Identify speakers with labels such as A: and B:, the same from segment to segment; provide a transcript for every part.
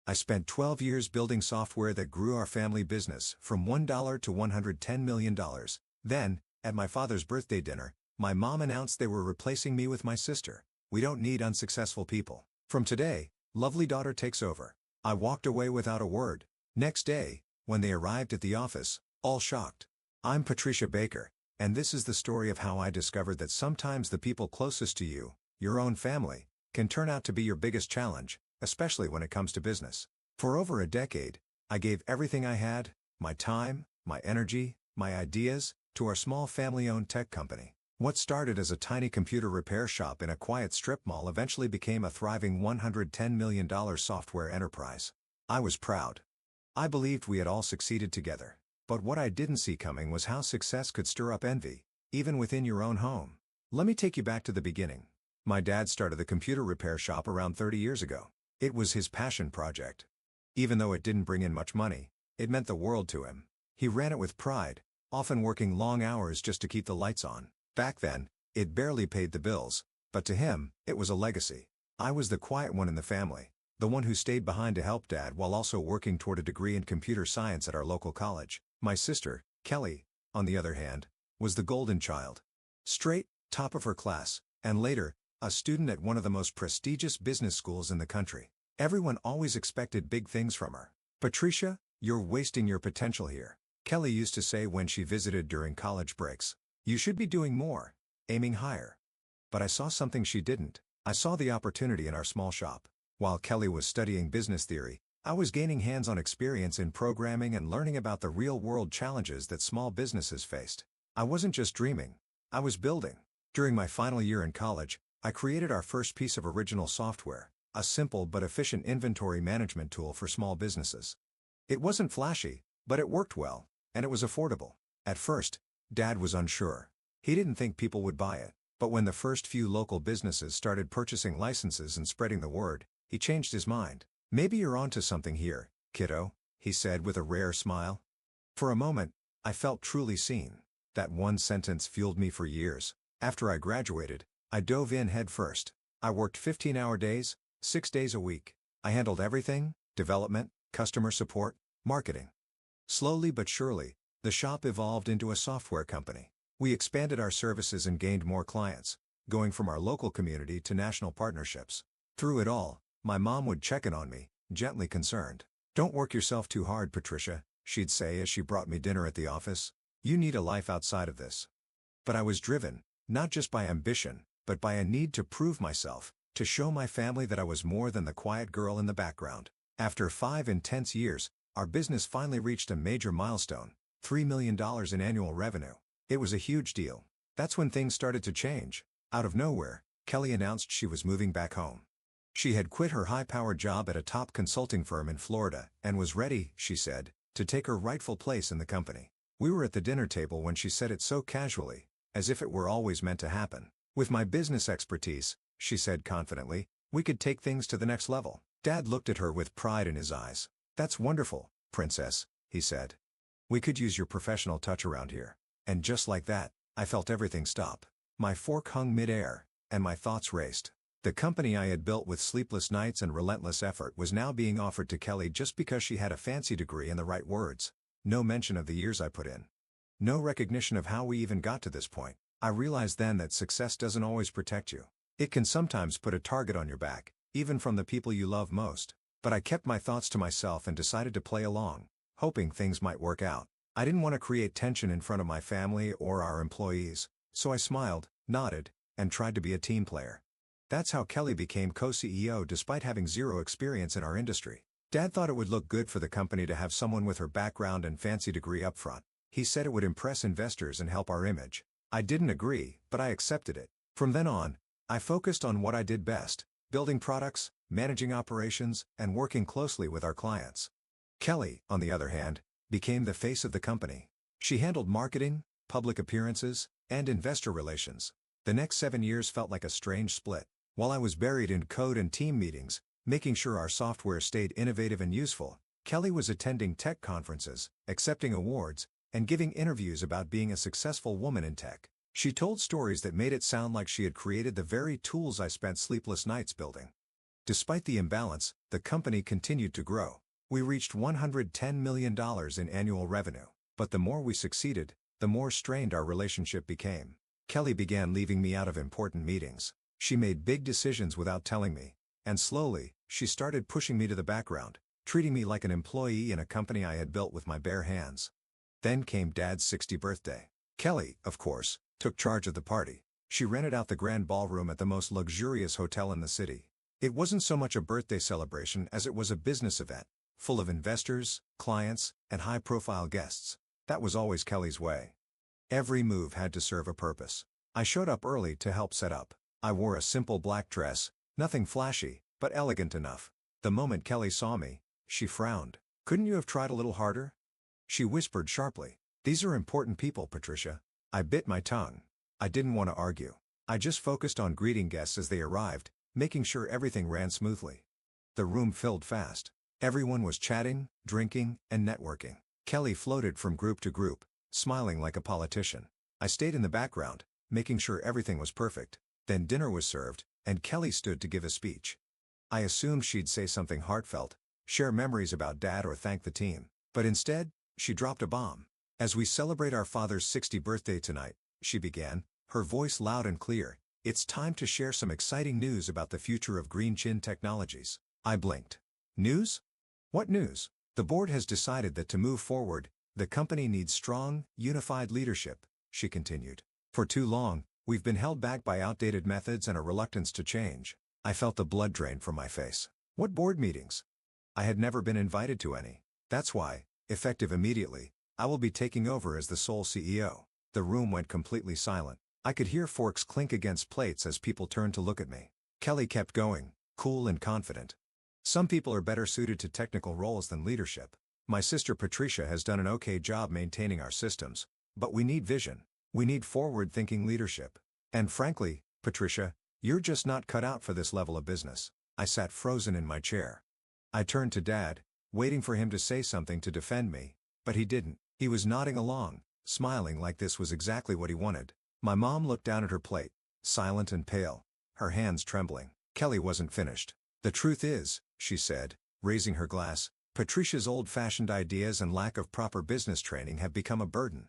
A: I spent 12 years building software that grew our family business from $1 to $110 million. Then, at my father's birthday dinner, my mom announced they were replacing me with my sister. We don't need unsuccessful people. From today, lovely daughter takes over. I walked away without a word. Next day, when they arrived at the office, all shocked. I'm Patricia Baker, and this is the story of how I discovered that sometimes the people closest to you, your own family, can turn out to be your biggest challenge, especially when it comes to business. For over a decade, I gave everything I had, my time, my energy, my ideas, to our small family-owned tech company. What started as a tiny computer repair shop in a quiet strip mall eventually became a thriving $110 million software enterprise. I was proud. I believed we had all succeeded together. But what I didn't see coming was how success could stir up envy, even within your own home. Let me take you back to the beginning. My dad started the computer repair shop around 30 years ago. It was his passion project. Even though it didn't bring in much money, it meant the world to him. He ran it with pride, often working long hours just to keep the lights on. Back then, it barely paid the bills, but to him, it was a legacy. I was the quiet one in the family, the one who stayed behind to help Dad while also working toward a degree in computer science at our local college. My sister, Kelly, on the other hand, was the golden child. Straight, top of her class, and later, a student at one of the most prestigious business schools in the country. Everyone always expected big things from her. "Patricia, you're wasting your potential here," Kelly used to say when she visited during college breaks. "You should be doing more, aiming higher." But I saw something she didn't. I saw the opportunity in our small shop. While Kelly was studying business theory, I was gaining hands-on experience in programming and learning about the real-world challenges that small businesses faced. I wasn't just dreaming, I was building. During my final year in college, I created our first piece of original software, a simple but efficient inventory management tool for small businesses. It wasn't flashy, but it worked well, and it was affordable. At first, Dad was unsure. He didn't think people would buy it, but when the first few local businesses started purchasing licenses and spreading the word, he changed his mind. "Maybe you're onto something here, kiddo," he said with a rare smile. For a moment, I felt truly seen. That one sentence fueled me for years. After I graduated, I dove in head first. I worked 15-hour days, 6 days a week. I handled everything: development, customer support, marketing. Slowly but surely, the shop evolved into a software company. We expanded our services and gained more clients, going from our local community to national partnerships. Through it all, my mom would check in on me, gently concerned. "Don't work yourself too hard, Patricia," she'd say as she brought me dinner at the office. "You need a life outside of this." But I was driven, not just by ambition, but by a need to prove myself, to show my family that I was more than the quiet girl in the background. After 5 intense years, our business finally reached a major milestone: $3 million in annual revenue. It was a huge deal. That's when things started to change. Out of nowhere, Kelly announced she was moving back home. She had quit her high-powered job at a top consulting firm in Florida and was ready, she said, to take her rightful place in the company. We were at the dinner table when she said it so casually, as if it were always meant to happen. "With my business expertise," she said confidently, "we could take things to the next level." Dad looked at her with pride in his eyes. "That's wonderful, Princess," he said. "We could use your professional touch around here." And just like that, I felt everything stop. My fork hung mid-air, and my thoughts raced. The company I had built with sleepless nights and relentless effort was now being offered to Kelly just because she had a fancy degree and the right words. No mention of the years I put in. No recognition of how we even got to this point. I realized then that success doesn't always protect you. It can sometimes put a target on your back, even from the people you love most. But I kept my thoughts to myself and decided to play along, hoping things might work out. I didn't want to create tension in front of my family or our employees, so I smiled, nodded, and tried to be a team player. That's how Kelly became co-CEO despite having zero experience in our industry. Dad thought it would look good for the company to have someone with her background and fancy degree up front. He said it would impress investors and help our image. I didn't agree, but I accepted it. From then on, I focused on what I did best: building products, managing operations, and working closely with our clients. Kelly, on the other hand, became the face of the company. She handled marketing, public appearances, and investor relations. The next 7 years felt like a strange split. While I was buried in code and team meetings, making sure our software stayed innovative and useful, Kelly was attending tech conferences, accepting awards, and giving interviews about being a successful woman in tech. She told stories that made it sound like she had created the very tools I spent sleepless nights building. Despite the imbalance, the company continued to grow. We reached $110 million in annual revenue. But the more we succeeded, the more strained our relationship became. Kelly began leaving me out of important meetings. She made big decisions without telling me. And slowly, she started pushing me to the background, treating me like an employee in a company I had built with my bare hands. Then came Dad's 60th birthday. Kelly, of course, took charge of the party. She rented out the grand ballroom at the most luxurious hotel in the city. It wasn't so much a birthday celebration as it was a business event, full of investors, clients, and high-profile guests. That was always Kelly's way. Every move had to serve a purpose. I showed up early to help set up. I wore a simple black dress, nothing flashy, but elegant enough. The moment Kelly saw me, she frowned. "Couldn't you have tried a little harder?" She whispered sharply. "These are important people, Patricia." I bit my tongue. I didn't want to argue. I just focused on greeting guests as they arrived, making sure everything ran smoothly. The room filled fast. Everyone was chatting, drinking, and networking. Kelly floated from group to group, smiling like a politician. I stayed in the background, making sure everything was perfect. Then dinner was served, and Kelly stood to give a speech. I assumed she'd say something heartfelt, share memories about Dad or thank the team. But instead, she dropped a bomb. "As we celebrate our father's 60th birthday tonight," she began, her voice loud and clear, "it's time to share some exciting news about the future of Greenchin Technologies." I blinked. News? What news? "The board has decided that to move forward, the company needs strong, unified leadership," she continued. "For too long, we've been held back by outdated methods and a reluctance to change." I felt the blood drain from my face. What board meetings? I had never been invited to any. "That's why, effective immediately, I will be taking over as the sole CEO." The room went completely silent. I could hear forks clink against plates as people turned to look at me. Kelly kept going, cool and confident. "Some people are better suited to technical roles than leadership. My sister Patricia has done an okay job maintaining our systems, but we need vision. We need forward-thinking leadership. And frankly, Patricia, you're just not cut out for this level of business." I sat frozen in my chair. I turned to Dad, waiting for him to say something to defend me, but he didn't. He was nodding along, smiling like this was exactly what he wanted. My mom looked down at her plate, silent and pale, her hands trembling. Kelly wasn't finished. "The truth is," she said, raising her glass, "Patricia's old-fashioned ideas and lack of proper business training have become a burden.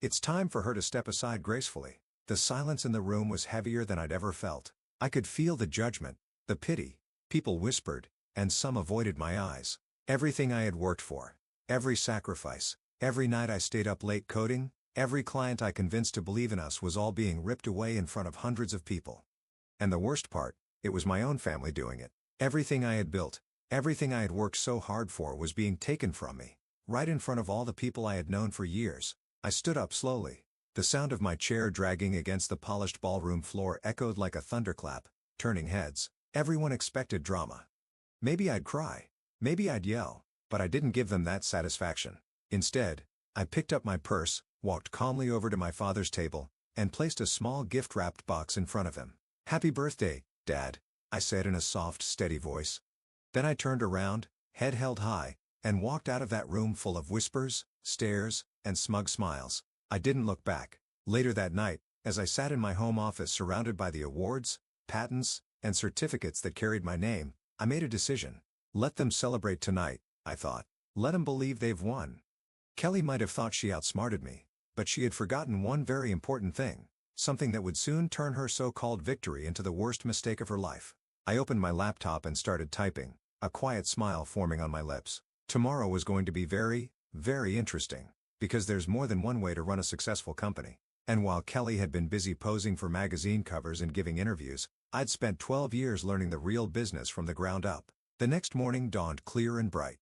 A: It's time for her to step aside gracefully." The silence in the room was heavier than I'd ever felt. I could feel the judgment, the pity. People whispered, and some avoided my eyes. Everything I had worked for, every sacrifice, every night I stayed up late coding, every client I convinced to believe in us was all being ripped away in front of hundreds of people. And the worst part, it was my own family doing it. Everything I had built, everything I had worked so hard for was being taken from me, right in front of all the people I had known for years. I stood up slowly. The sound of my chair dragging against the polished ballroom floor echoed like a thunderclap, turning heads. Everyone expected drama. Maybe I'd cry, maybe I'd yell, but I didn't give them that satisfaction. Instead, I picked up my purse, walked calmly over to my father's table, and placed a small gift-wrapped box in front of him. "Happy birthday, Dad," I said in a soft, steady voice. Then I turned around, head held high, and walked out of that room full of whispers, stares, and smug smiles. I didn't look back. Later that night, as I sat in my home office surrounded by the awards, patents, and certificates that carried my name, I made a decision. Let them celebrate tonight, I thought. Let them believe they've won. Kelly might have thought she outsmarted me, but she had forgotten one very important thing, something that would soon turn her so-called victory into the worst mistake of her life. I opened my laptop and started typing, a quiet smile forming on my lips. Tomorrow was going to be very, very interesting, because there's more than one way to run a successful company. And while Kelly had been busy posing for magazine covers and giving interviews, I'd spent 12 years learning the real business from the ground up. The next morning dawned clear and bright.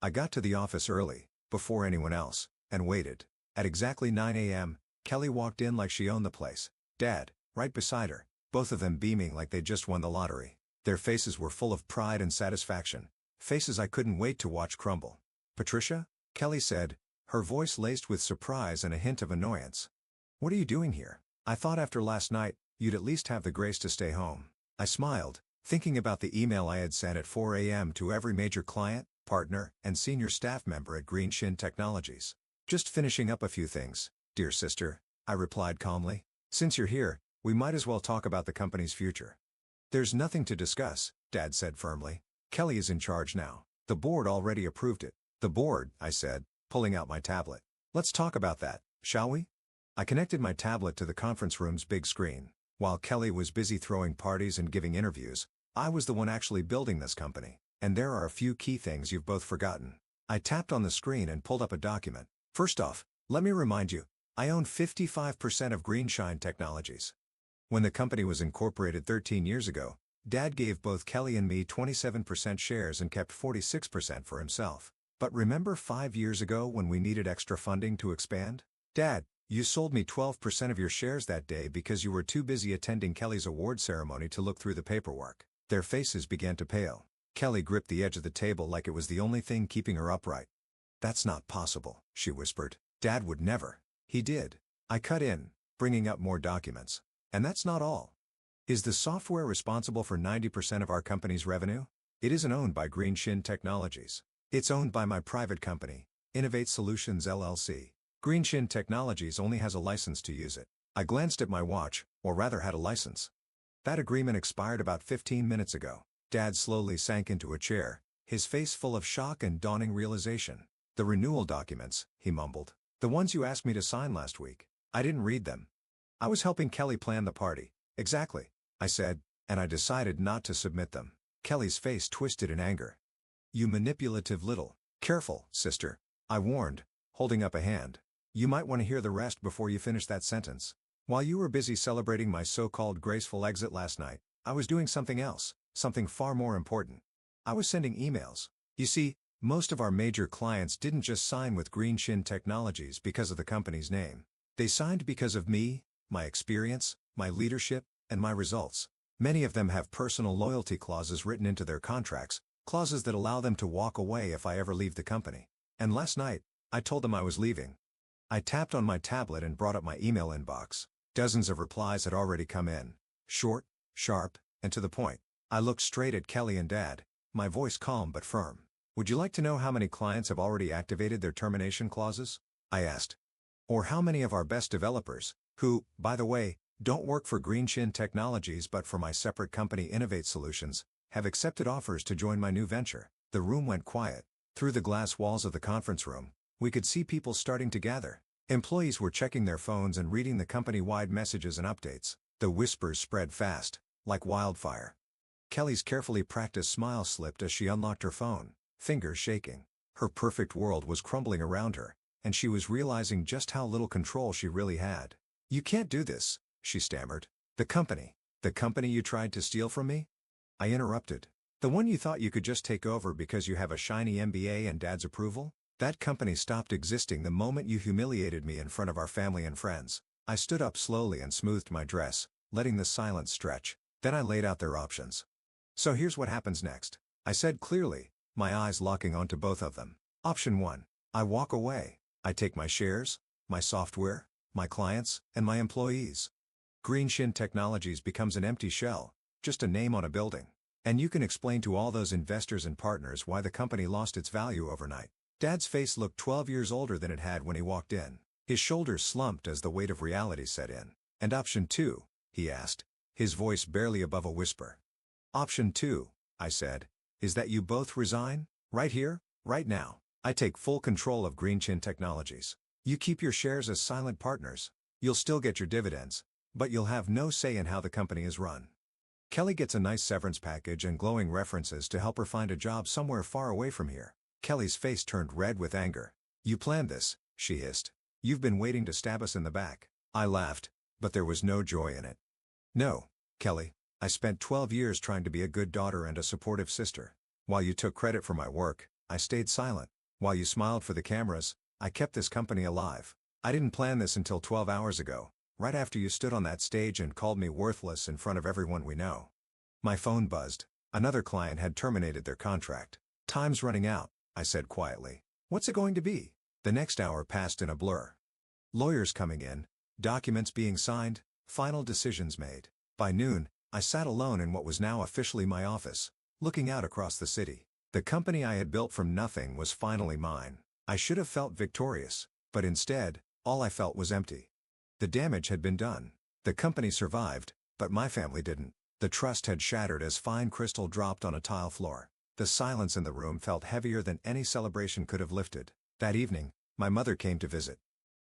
A: I got to the office early, before anyone else, and waited. At exactly 9 a.m., Kelly walked in like she owned the place. Dad, right beside her, both of them beaming like they'd just won the lottery. Their faces were full of pride and satisfaction, faces I couldn't wait to watch crumble. "Patricia?" Kelly said, her voice laced with surprise and a hint of annoyance. "What are you doing here? I thought after last night, you'd at least have the grace to stay home." I smiled, thinking about the email I had sent at 4 a.m. to every major client, partner, and senior staff member at Greenchin Technologies. "Just finishing up a few things, dear sister," I replied calmly. "Since you're here, we might as well talk about the company's future." "There's nothing to discuss," Dad said firmly. Kelly is in charge now. The board already approved it. The board, I said, pulling out my tablet. Let's talk about that, shall we? I connected my tablet to the conference room's big screen. While Kelly was busy throwing parties and giving interviews, I was the one actually building this company. And there are a few key things you've both forgotten. I tapped on the screen and pulled up a document. First off, let me remind you, I own 55% of Greenshine Technologies. When the company was incorporated 13 years ago, Dad gave both Kelly and me 27% shares and kept 46% for himself. But remember 5 years ago when we needed extra funding to expand? Dad, you sold me 12% of your shares that day because you were too busy attending Kelly's award ceremony to look through the paperwork. Their faces began to pale. Kelly gripped the edge of the table like it was the only thing keeping her upright. That's not possible, she whispered. Dad would never. He did. I cut in, bringing up more documents. And that's not all. Is the software responsible for 90% of our company's revenue? It isn't owned by Greenshine Technologies. It's owned by my private company, Innovate Solutions LLC. Greenshine Technologies only has a license to use it. I glanced at my watch, or rather had a license. That agreement expired about 15 minutes ago. Dad slowly sank into a chair, his face full of shock and dawning realization. The renewal documents, he mumbled. The ones you asked me to sign last week. I didn't read them. I was helping Kelly plan the party. Exactly, I said, and I decided not to submit them. Kelly's face twisted in anger. You manipulative little. Careful, sister, I warned, holding up a hand. You might want to hear the rest before you finish that sentence. While you were busy celebrating my so-called graceful exit last night, I was doing something else, something far more important. I was sending emails. You see, most of our major clients didn't just sign with Greenshine Technologies because of the company's name. They signed because of me, my experience, my leadership, and my results. Many of them have personal loyalty clauses written into their contracts, clauses that allow them to walk away if I ever leave the company. And last night, I told them I was leaving. I tapped on my tablet and brought up my email inbox. Dozens of replies had already come in. Short, sharp, and to the point. I looked straight at Kelly and Dad, my voice calm but firm. Would you like to know how many clients have already activated their termination clauses? I asked. Or how many of our best developers, who, by the way, don't work for Greenshine Technologies but for my separate company Innovate Solutions, have accepted offers to join my new venture? The room went quiet. Through the glass walls of the conference room, we could see people starting to gather. Employees were checking their phones and reading the company-wide messages and updates. The whispers spread fast, like wildfire. Kelly's carefully practiced smile slipped as she unlocked her phone, fingers shaking. Her perfect world was crumbling around her, and she was realizing just how little control she really had. You can't do this, she stammered. The company you tried to steal from me? I interrupted. The one you thought you could just take over because you have a shiny MBA and Dad's approval? That company stopped existing the moment you humiliated me in front of our family and friends. I stood up slowly and smoothed my dress, letting the silence stretch. Then I laid out their options. So here's what happens next, I said clearly, my eyes locking onto both of them. Option 1. I walk away. I take my shares, my software, my clients, and my employees. Greenshine Technologies becomes an empty shell, just a name on a building. And you can explain to all those investors and partners why the company lost its value overnight. Dad's face looked 12 years older than it had when he walked in. His shoulders slumped as the weight of reality set in. And option 2, he asked, his voice barely above a whisper. Option 2, I said, is that you both resign, right here, right now. I take full control of Greenshine Technologies. You keep your shares as silent partners. You'll still get your dividends, but you'll have no say in how the company is run. Kelly gets a nice severance package and glowing references to help her find a job somewhere far away from here. Kelly's face turned red with anger. You planned this, she hissed. You've been waiting to stab us in the back. I laughed, but there was no joy in it. No, Kelly, I spent 12 years trying to be a good daughter and a supportive sister. While you took credit for my work, I stayed silent. While you smiled for the cameras, I kept this company alive. I didn't plan this until 12 hours ago, right after you stood on that stage and called me worthless in front of everyone we know. My phone buzzed. Another client had terminated their contract. Time's running out, I said quietly. What's it going to be? The next hour passed in a blur. Lawyers coming in, documents being signed, final decisions made. By noon, I sat alone in what was now officially my office, looking out across the city. The company I had built from nothing was finally mine. I should have felt victorious, but instead, all I felt was empty. The damage had been done. The company survived, but my family didn't. The trust had shattered as fine crystal dropped on a tile floor. The silence in the room felt heavier than any celebration could have lifted. That evening, my mother came to visit.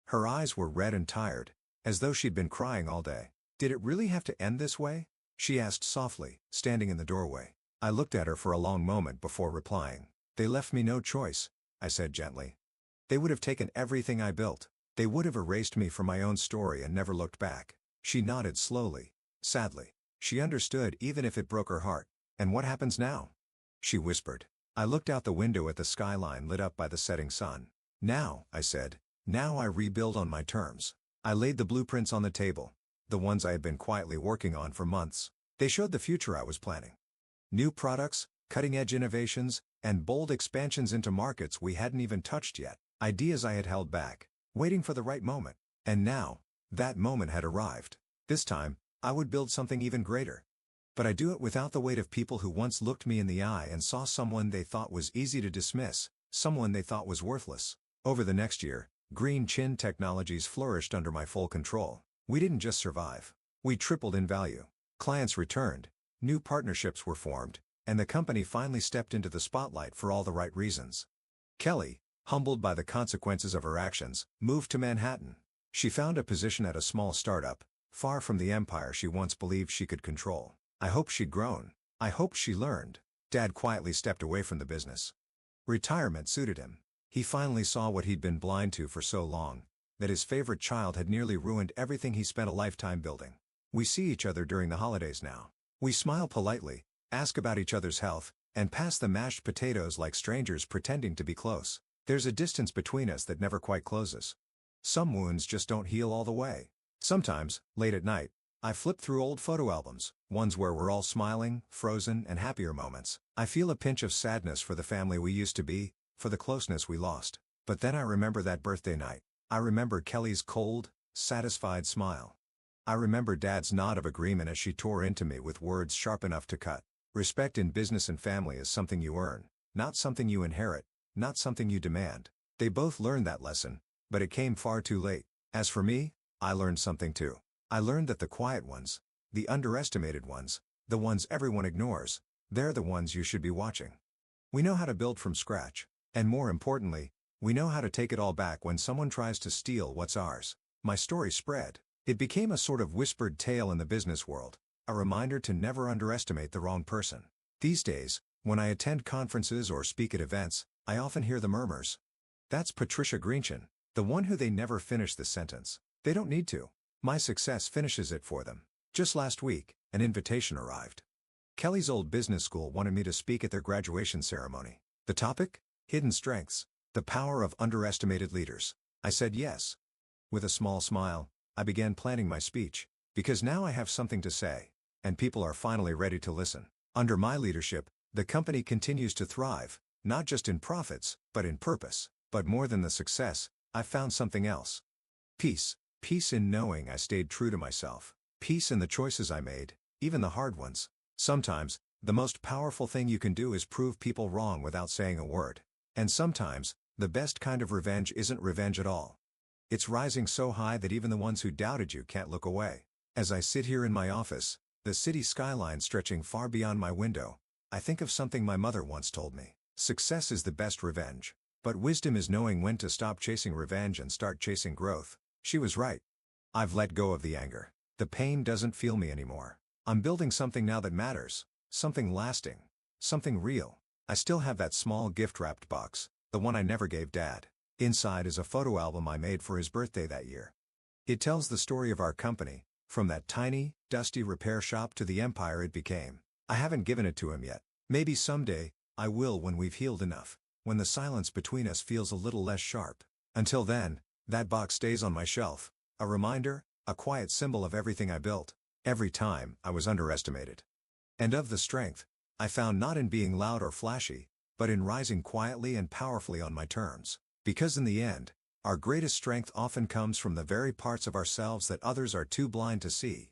A: Her eyes were red and tired, as though she'd been crying all day. "Did it really have to end this way?" she asked softly, standing in the doorway. I looked at her for a long moment before replying. "They left me no choice," I said gently. "They would have taken everything I built. They would have erased me from my own story and never looked back." She nodded slowly, sadly. She understood even if it broke her heart. "And what happens now?" she whispered. I looked out the window at the skyline lit up by the setting sun. "Now," I said, "now I rebuild on my terms." I laid the blueprints on the table, the ones I had been quietly working on for months. They showed the future I was planning. New products, cutting-edge innovations, and bold expansions into markets we hadn't even touched yet. Ideas I had held back, waiting for the right moment. And now, that moment had arrived. This time, I would build something even greater. But I'd do it without the weight of people who once looked me in the eye and saw someone they thought was easy to dismiss, someone they thought was worthless. Over the next year, Green Chin Technologies flourished under my full control. We didn't just survive. We tripled in value. Clients returned, new partnerships were formed, and the company finally stepped into the spotlight for all the right reasons. Kelly, humbled by the consequences of her actions, moved to Manhattan. She found a position at a small startup, far from the empire she once believed she could control. I hoped she'd grown. I hoped she learned. Dad quietly stepped away from the business. Retirement suited him. He finally saw what he'd been blind to for so long, that his favorite child had nearly ruined everything he spent a lifetime building. We see each other during the holidays now. We smile politely, ask about each other's health, and pass the mashed potatoes like strangers pretending to be close. There's a distance between us that never quite closes. Some wounds just don't heal all the way. Sometimes, late at night, I flip through old photo albums, ones where we're all smiling, frozen, and happier moments. I feel a pinch of sadness for the family we used to be, for the closeness we lost. But then I remember that birthday night. I remember Kelly's cold, satisfied smile. I remember Dad's nod of agreement as she tore into me with words sharp enough to cut. Respect in business and family is something you earn, not something you inherit, not something you demand. They both learned that lesson, but it came far too late. As for me, I learned something too. I learned that the quiet ones, the underestimated ones, the ones everyone ignores, they're the ones you should be watching. We know how to build from scratch, and more importantly, we know how to take it all back when someone tries to steal what's ours. My story spread. It became a sort of whispered tale in the business world, a reminder to never underestimate the wrong person. These days, when I attend conferences or speak at events, I often hear the murmurs. "That's Patricia Greenchin, the one who..." They never finish the sentence. They don't need to. My success finishes it for them. Just last week, an invitation arrived. Kelly's old business school wanted me to speak at their graduation ceremony. The topic? Hidden strengths. The power of underestimated leaders. I said yes. With a small smile, I began planning my speech, because now I have something to say, and people are finally ready to listen. Under my leadership, the company continues to thrive, not just in profits, but in purpose. But more than the success, I found something else. Peace. Peace in knowing I stayed true to myself. Peace in the choices I made, even the hard ones. Sometimes, the most powerful thing you can do is prove people wrong without saying a word. And sometimes, the best kind of revenge isn't revenge at all. It's rising so high that even the ones who doubted you can't look away. As I sit here in my office, the city skyline stretching far beyond my window, I think of something my mother once told me. Success is the best revenge. But wisdom is knowing when to stop chasing revenge and start chasing growth. She was right. I've let go of the anger. The pain doesn't feel me anymore. I'm building something now that matters. Something lasting. Something real. I still have that small gift-wrapped box, the one I never gave Dad. Inside is a photo album I made for his birthday that year. It tells the story of our company, from that tiny, dusty repair shop to the empire it became. I haven't given it to him yet. Maybe someday, I will when we've healed enough, when the silence between us feels a little less sharp. Until then, that box stays on my shelf, a reminder, a quiet symbol of everything I built, every time I was underestimated. And of the strength I found not in being loud or flashy, but in rising quietly and powerfully on my terms. Because in the end, our greatest strength often comes from the very parts of ourselves that others are too blind to see.